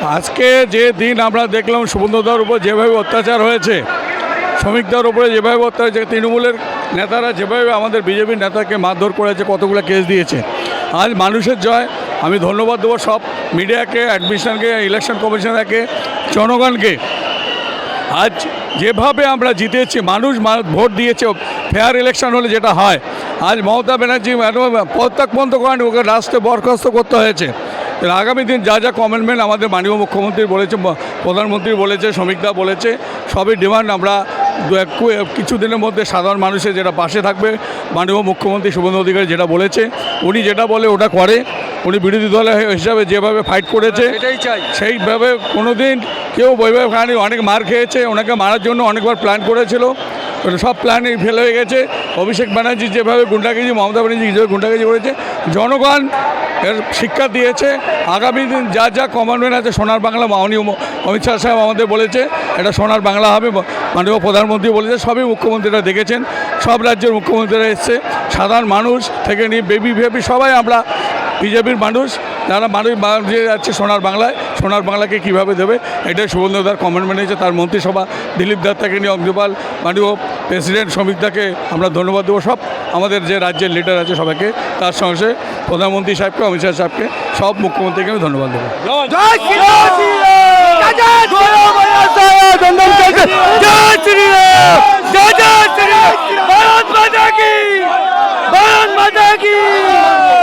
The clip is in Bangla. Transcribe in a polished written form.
আজকে যে দিন আমরা দেখলাম সুবন্ধদার উপর যেভাবে অত্যাচার হয়েছে, শ্রমিকদের উপরে যেভাবে অত্যাচার, তৃণমূলের নেতারা যেভাবে আমাদের বিজেপির নেতাকে মারধর করেছে, কতগুলো কেস দিয়েছে। আজ মানুষের জয়। আমি ধন্যবাদ দেবো সব মিডিয়াকে, অ্যাডমিশনকে, ইলেকশন কমিশনারকে, জনগণকে। আজ যেভাবে আমরা জিতেছি, মানুষ ভোট দিয়েছে, ফেয়ার ইলেকশন হলে যেটা হয়, আজ মমতা ব্যানার্জি পদত্যাগ বন্ধ করেন, ওকে রাষ্ট্রে বরখাস্ত করতে হয়েছে। আগামী দিন যা যা কমেন্টমেন্ট আমাদের মাননীয় মুখ্যমন্ত্রী বলেছে, প্রধানমন্ত্রী বলেছে, শ্রমিকদা বলেছে, সবই ডিমান্ড আমরা কিছুদিনের মধ্যে সাধারণ মানুষের যেটা পাশে থাকবে। মাননীয় মুখ্যমন্ত্রী শুভেন্দু অধিকারী যেটা বলেছে, উনি যেটা বলে ওটা করে। উনি বিরোধী দলের হিসাবে যেভাবে ফাইট করেছে সেইভাবে কোনো দিন কেউ বৈভাবে খায়নি। অনেক মার খেয়েছে, ওনাকে মারার জন্য অনেকবার প্ল্যান করেছিল, সব প্ল্যানই ফেল হয়ে গেছে। অভিষেক ব্যানার্জি যেভাবে গুন্ডাগিরি, মমতা ব্যানার্জি যেভাবে গুন্ডাগিরি করেছে, জনগণ এর শিক্ষা দিয়েছে। আগামী দিন যা যা কমান্ডমেন্ট আছে, সোনার বাংলা মাননীয় অমিত শাহ সাহেব আমাদের বলেছে এটা সোনার বাংলা হবে, মাননীয় প্রধানমন্ত্রী বলেছে, সবই মুখ্যমন্ত্রীরা দেখেছেন, সব রাজ্যের মুখ্যমন্ত্রীরা এসছে। সাধারণ মানুষ থেকে নিয়ে বেবি সবাই আমরা বিজেপির মানুষ, যারা মানুষ দিয়ে যাচ্ছে সোনার বাংলায়, সোনার বাংলাকে কীভাবে দেবে, এটাই শুভেন্দুদার কমেন্টমেন্ট হয়েছে। তার মন্ত্রিসভা দিলীপ দাস থেকে নিয়ে অগ্নিপাল, মাননীয় প্রেসিডেন্ট শ্রমিকদাকে আমরা ধন্যবাদ দেবো। সব আমাদের যে রাজ্যের লিডার আছে সবাইকে, তার সঙ্গে প্রধানমন্ত্রী সাহেবকে, অমিত শাহ সাহেবকে, সব মুখ্যমন্ত্রীকে আমি ধন্যবাদ দেবো।